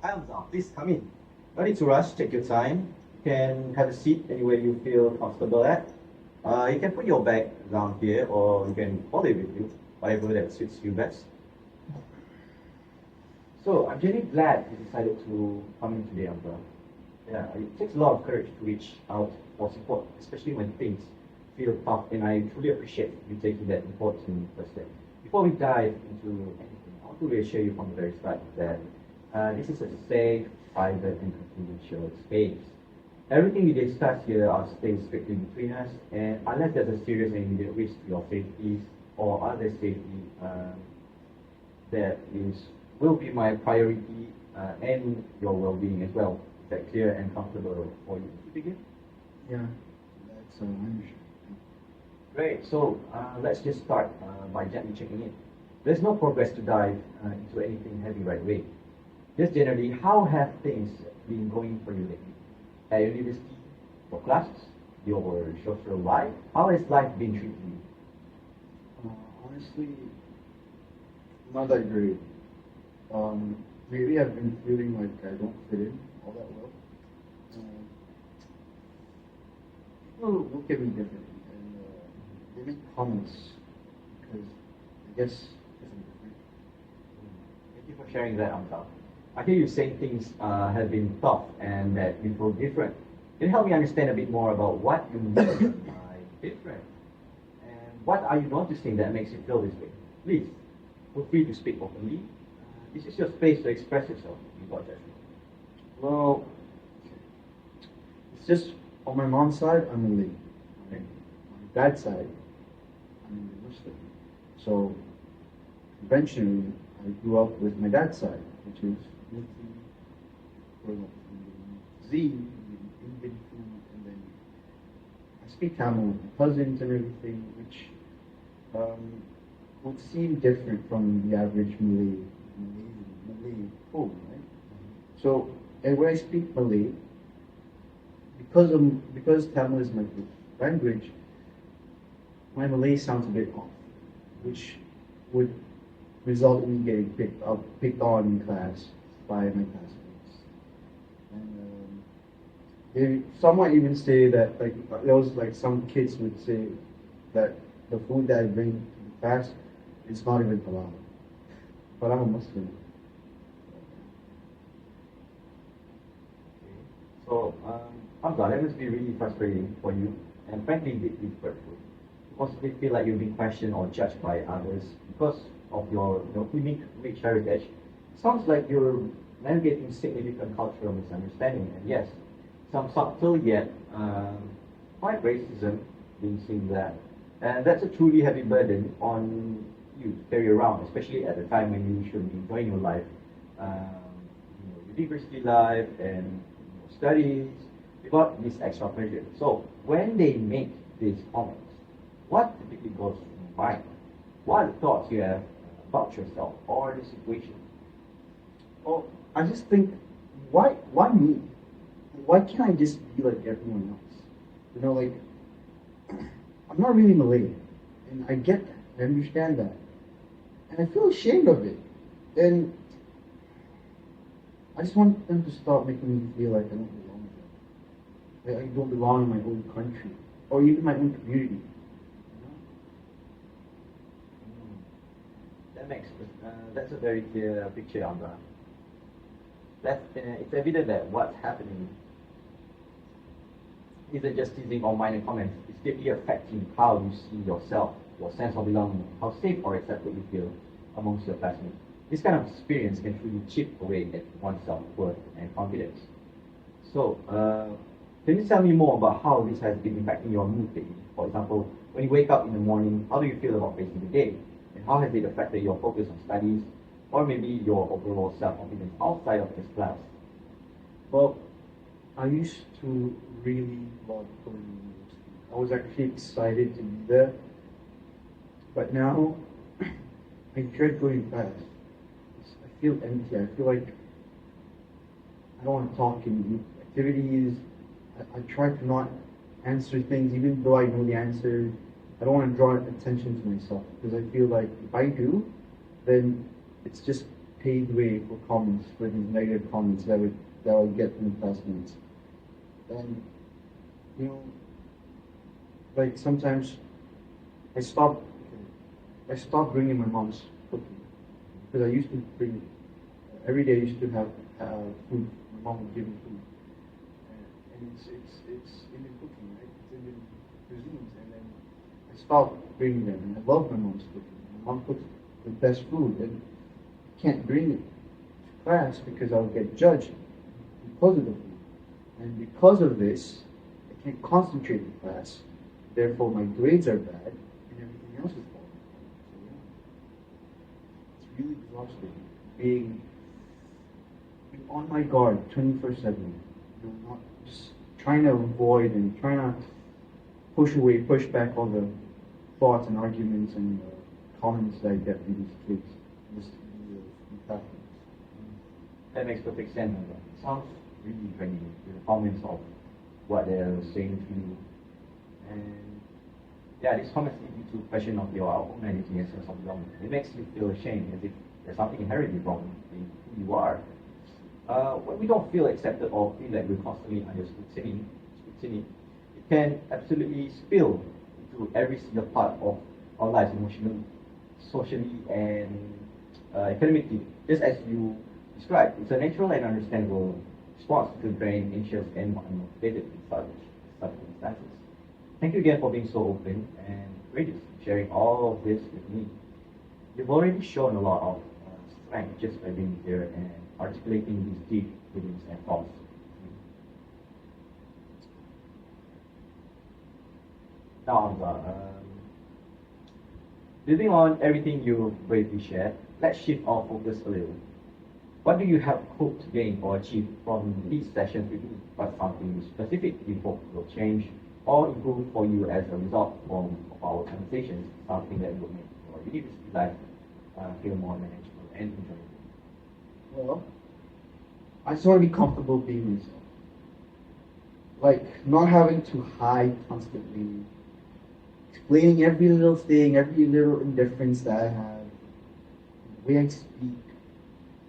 Hi, Amzar. Please come in. No need to rush. Take your time. You can have a seat anywhere you feel comfortable at. You can put your bag down here, or you can hold it with you, whatever that suits you best. So I'm really glad you decided to come in today, Amzar. Yeah, it takes a lot of courage to reach out for support, especially when things feel tough, and I truly appreciate you taking that important first step. Before we dive into anything, I want to reassure you from the very start that this is a safe, private, and confidential space. Everything we discuss here stays strictly between us, and unless there's a serious and immediate risk to your safety or other safety, that will be my priority and your well-being as well. Is that clear and comfortable for you to begin? Yeah, that's understood. Great. So let's just start by gently checking in. There's no progress to dive into anything heavy right away. Just generally, how have things been going for you lately? At university, for classes, your social life? How has life been treating you? Honestly, not that great. Lately I've been feeling like I don't fit in all that well. People look at me differently, and they make comments because I guess I'm different. Thank you for sharing that, Amzal. I hear you saying things have been tough and that you feel different. Can you help me understand a bit more about what you mean by different? And what are you noticing that makes you feel this way? Please, feel free to speak openly. This is your space to express yourself without judgment. Well, it's just on my mom's side, I'm Malay. Okay. On my dad's side, I'm Muslim. So eventually, I grew up with my dad's side, which is Z, Indian food, and then I speak Tamil with my cousins and everything, which would seem different from the average Malay food, right? So, and when I speak Malay, because Tamil is my language, my Malay sounds a bit off, which would result in me getting picked on in class by my classmates. And some might even say that, like, there was like some kids would say that the food that I bring to the class is not even halal. But I'm a Muslim. So, Hamza, that must be really frustrating for you and frankly deeply hurtful. Because you feel like you've been questioned or judged by others because of your unique rich heritage. Sounds like you're navigating significant cultural misunderstanding, and yes, some subtle yet quite racism being seen there. And that's a truly heavy burden on you to carry around, especially at a time when you should be enjoying your life, university life and studies, without this extra pressure. So when they make these comments, what typically goes through your mind? What are the thoughts you have about yourself or the situation? Well, I just think, why me? Why can't I just be like everyone else? You know, like, I'm not really Malay, and I get that, I understand that, and I feel ashamed of it, and I just want them to stop making me feel like I don't belong there. Like I don't belong in my own country, or even my own community. That's a very clear picture, Amzar. It's evident that what's happening isn't just teasing or minor comments. It's deeply affecting how you see yourself, your sense of belonging, how safe or accepted you feel amongst your classmates. This kind of experience can truly chip away at one's self-worth and confidence. So, can you tell me more about how this has been impacting your mood lately? For example, when you wake up in the morning, how do you feel about facing the day? And how has it affected your focus on studies, or maybe your overall self-confidence outside of this class? Well, I used to really love going to university. I was actually excited to be there, but now I dread going class. I feel empty. I feel like I don't want to talk in activities. I try to not answer things, even though I know the answers. I don't want to draw attention to myself because I feel like if I do, then it's just paved way for comments, for these negative comments that I would get from the classmates. And you know, like sometimes I stopped bringing my mom's cooking because I used to bring every day. I used to have food. My mom would give me food, and it's Indian cooking, right? It's Indian cuisines, and then I stopped bringing them. And I love my mom's cooking. My mom cooks the best food, and I can't bring it to class because I'll get judged because of the food, and because of this, I can't concentrate in class. Therefore, my grades are bad, and everything else is falling apart. So yeah, it's really exhausting being on my guard 24/7. You know, not just trying to avoid and trying to push back all the thoughts and arguments and comments that I get from these kids. Just that makes perfect sense. It sounds really draining. The comments of what they're saying to you. And yeah, these comments lead you to question of your own identity and sense of belonging. It makes you feel ashamed as if there's something inherently wrong in who you are. When we don't feel accepted or feel like we're constantly under scrutiny, it can absolutely spill into every single part of our lives, emotionally, socially, and academically. Just as you described, it's a natural and understandable response to feel drained, anxious, and unmotivated in such circumstances. Thank you again for being so open and courageous, sharing all of this with me. You've already shown a lot of strength just by being here and articulating these deep feelings and thoughts. Now, building on everything you bravely shared, let's shift our focus a little. What do you have hoped to gain or achieve from these sessions with me? What's something specific you hope will change or improve for you as a result of our conversations, something that will make your university life feel more manageable and enjoyable? Well, I just want to be comfortable being myself. Like, not having to hide constantly, explaining every little thing, every little indifference that I have, the way I speak.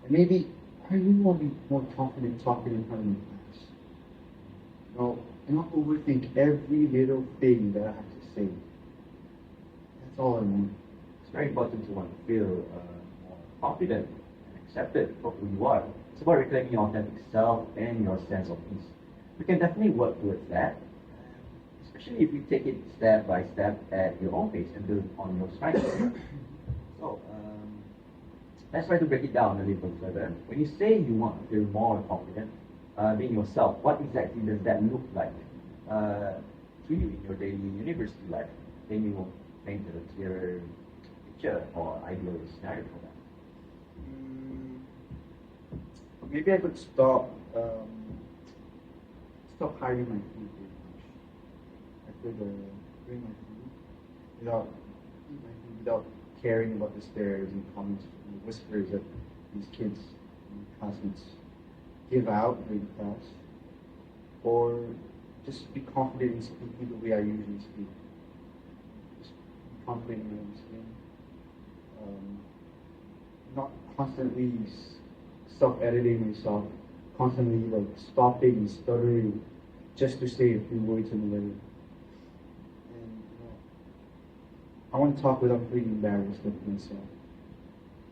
And maybe I really want to be more confident talking in front of my class. You know, and not overthink every little thing that I have to say. That's all I want. It's very important to want to feel more confident and accepted for who you are. It's about reclaiming your authentic self and your sense of peace. We can definitely work towards that, especially if you take it step by step at your own pace and build on your strengths. So, let's try to break it down a little further. When you say you want to feel more confident, being yourself, what exactly does that look like to you in your daily university life? Can you paint a clearer picture or ideal scenario for that? Maybe I could stop hiding my food very much. I could bring my food without caring about the stares and comments and whispers that these kids and classmates give out during class, or just be confident in speaking the way I usually speak. Just be confident in my own skin. Not constantly self-editing myself, constantly like stopping and stuttering just to say a few words in the letter. And you know, I want to talk without feeling embarrassed with myself.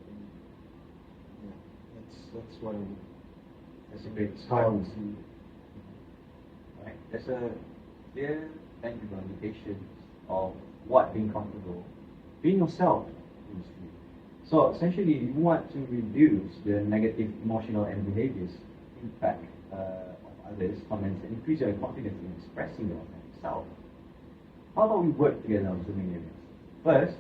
And, yeah, that's what I want. That's a great How I start. would see it. Right. There's a clear, tangible indication of what being comfortable, being yourself means to you. So essentially, you want to reduce the negative emotional and behaviors impact of others' comments and increase your confidence in expressing your authentic self. How about we work together on two main areas? First,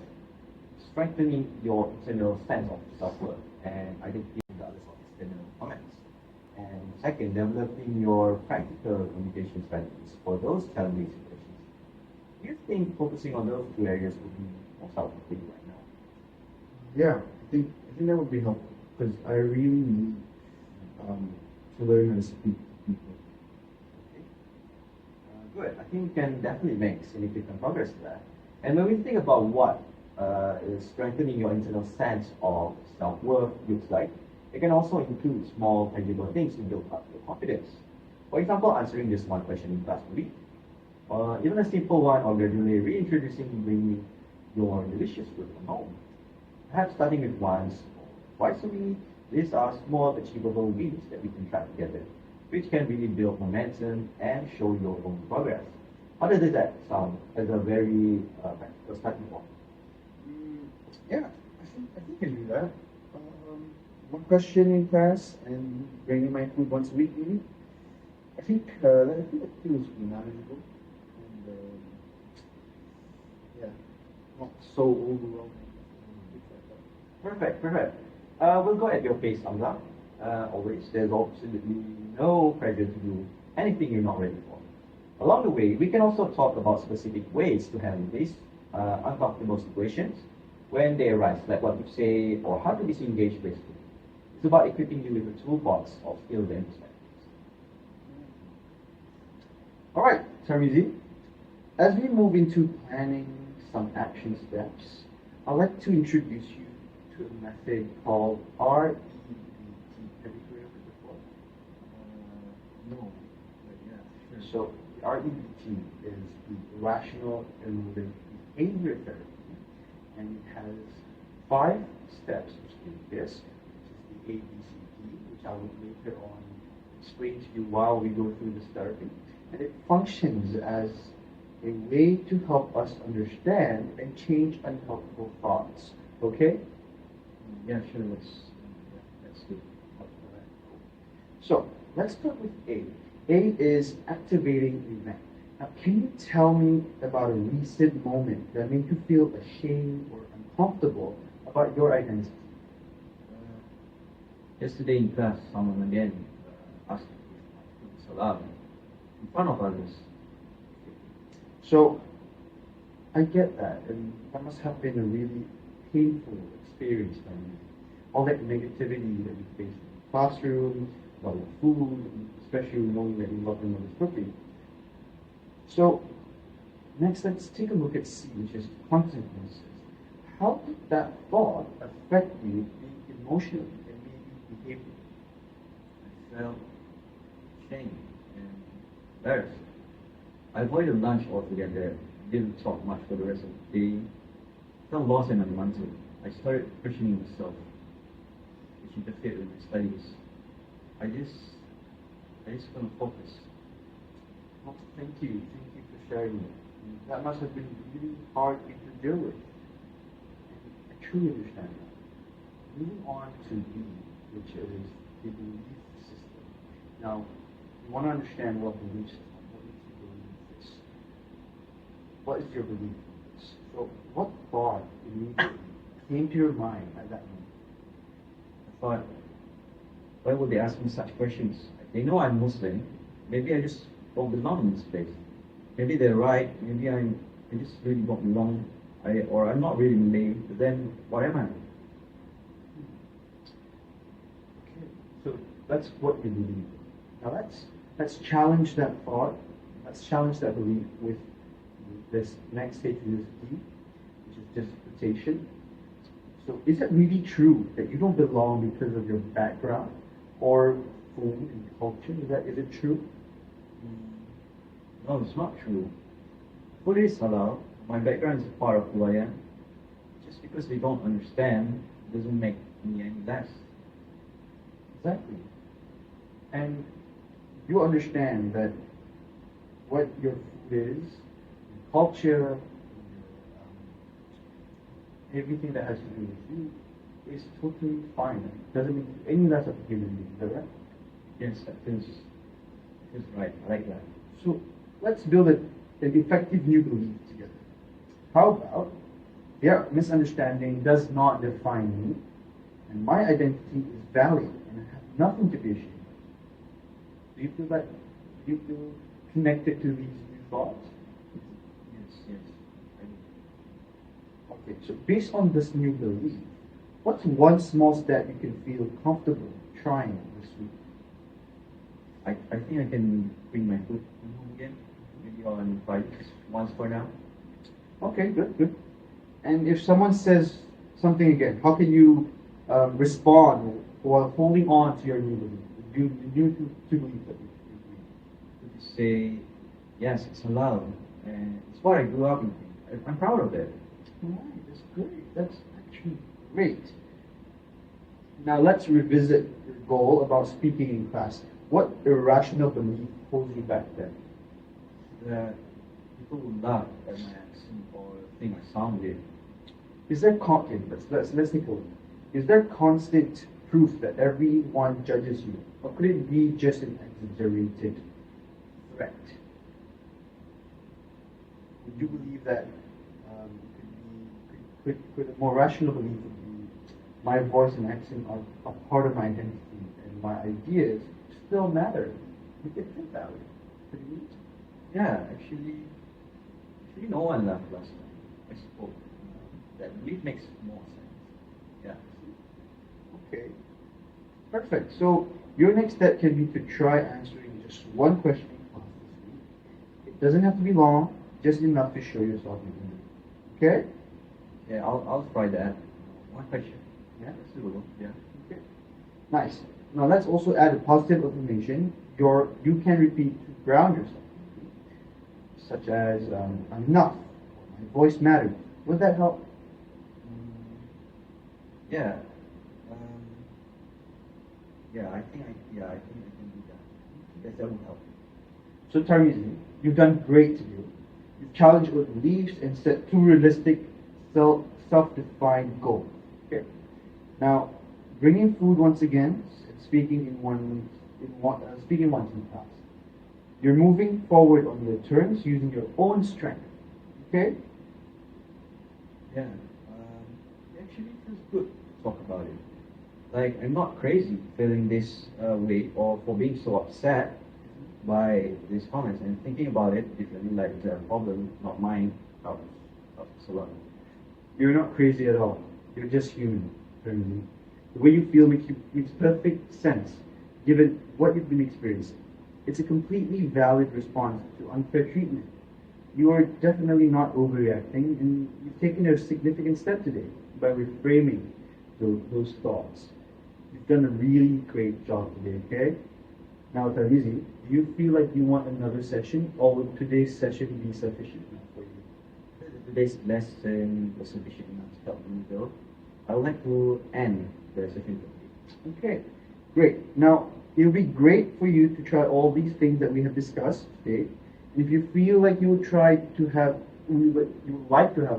strengthening your internal sense of self-worth and identity regardless of external comments. And second, developing your practical communication strategies for those challenging situations. Do you think focusing on those two areas would be most helpful for you right now? Yeah, I think that would be helpful because I really need to learn how to speak to people. Okay. Good. I think we can definitely make significant progress to that. And when we think about what is strengthening your internal sense of self-worth looks like, It can also include small, tangible things to build up your confidence. For example, answering this one question in class per week, even a simple one, or gradually reintroducing bringing your delicious food from home. Perhaps starting with once or twice a week, these are small, achievable wins that we can track together, which can really build momentum and show your own progress. How does that sound as a very practical starting point? Yeah, I think I can do that. One question in class and bringing my food once a week, maybe. I think that feels manageable and yeah, not so overwhelming. Perfect, perfect. We'll go at your pace, Amzar. Always, there's absolutely no pressure to do anything you're not ready for. Along the way, we can also talk about specific ways to handle these uncomfortable situations when they arise, like what to say or how to disengage gracefully. It's about equipping you with a toolbox of skills and perspectives. All right, Tarmizi, as we move into planning some action steps, I'd like to introduce you to a method called REBT. Have you heard of it before? No, but yeah, sure. So REBT is the Rational Emotive Behavior Therapy, and it has 5 steps which do this, which is the ABCD, which I will later on explain to you while we go through this therapy. And it functions as a way to help us understand and change unhelpful thoughts. Okay? Yeah, sure. That's good. So let's start with A. A is activating event. Now, can you tell me about a recent moment that made you feel ashamed or uncomfortable about your identity? Yesterday in class, someone again asked me if my food is allowed in front of others. So I get that, and that must have been a really painful experience for you. All that negativity that you face in the classroom, about your food, especially knowing that you're not going to this cooking. So next, let's take a look at C, which is consequences. How did that thought affect you emotionally and maybe behaviorally? I felt shame and embarrassed. I avoided lunch altogether, didn't talk much for the rest of the day, felt lost and unwanted. I started questioning myself, which interfered with my studies. I just couldn't focus. Well, thank you for sharing it. That must have been really hard thing to deal with. And I truly understand that. Moving on to B, which is the belief system. Now, you want to understand what belief system. What makes you believe this? What is your belief in this? So, what thought immediately came to your mind at that moment? I thought, why would they ask me such questions? They know I'm Muslim. Maybe I just don't belong in this place. Maybe they're right. Maybe I just really don't belong. Or I'm not really Malay. But then, what am I? Okay, so that's what you believe. Now let's challenge that thought. Let's challenge that belief with this next stage, which is D, which is justification. So is it really true that you don't belong because of your background or food and culture? Is it true? No, it's not true. Food is halal. My background is a part of who I am. Just because they don't understand doesn't make me any less. Exactly. And you understand that what your food is, your culture, everything that has to do with you is totally fine. It doesn't make you any less of a human being, is that right? Yes, that feels right. I like that. So let's build an effective new belief together. How about their misunderstanding does not define me, and my identity is valid, and I have nothing to be ashamed of. Do you feel that? Do you feel connected to these new thoughts? Yes. Okay, so based on this new belief, what's one small step you can feel comfortable trying this week? I think I can bring my food home again. Maybe on Fridays, once for now. Okay, good. And if someone says something again, how can you respond while holding on to your new belief, the new to belief that you To say, yes, it's halal, and it's what I grew up in. I'm proud of it. Alright, that's great. That's actually great. Now let's revisit your goal about speaking in class. What irrational belief holds you back then? That people will laugh at my accent or think I sound weird. Is there let's take a look. Is there constant proof that everyone judges you, or could it be just an exaggerated threat? Would you believe that could a more rational belief would be my voice and accent are part of my identity and my ideas still matter? We can think that way. Could it be? Yeah, actually, no one laughed last time I spoke. That belief makes more sense. Yeah. Okay. Perfect. So your next step can be to try answering just one question in class this week. It doesn't have to be long, just enough to show yourself in it. Okay? Yeah, I'll try that. One question. Yeah. That's doable. Yeah. Okay. Nice. Now let's also add a positive affirmation. You can repeat to ground yourself, such as I'm enough, or my voice matters. Would that help? Yeah. I think I can do that. Yes, that will help. So Tarmizi, you've done great today. You've challenged your beliefs and set two realistic, self-defined goals. Okay. Now, bringing food once again, speaking once in class. You're moving forward on your terms using your own strength. Okay? Yeah. It actually feels good to talk about it. Like, I'm not crazy feeling this way or for being so upset by these comments and thinking about it differently, like it's a problem, not mine. Helps a lot. You're not crazy at all. You're just human. Tarmizi. The way you feel makes perfect sense given what you've been experiencing. It's a completely valid response to unfair treatment. You are definitely not overreacting, and you've taken a significant step today by reframing those thoughts. You've done a really great job today, okay? Now, Tarmizi, do you feel like you want another session, or would today's session be sufficient enough for you? Today's lesson was sufficient enough to help me though. I would like to end the session today. Okay, great. Now, it'll be great for you to try all these things that we have discussed today. And if you feel like you would like to have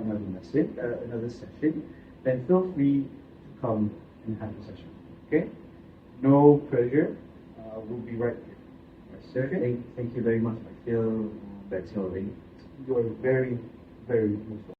another session, then feel free to come and have a session. Okay? No pressure. We'll be right here. Yes, sir. Okay. Thank you very much. I feel that's all right. You are very, very most welcome.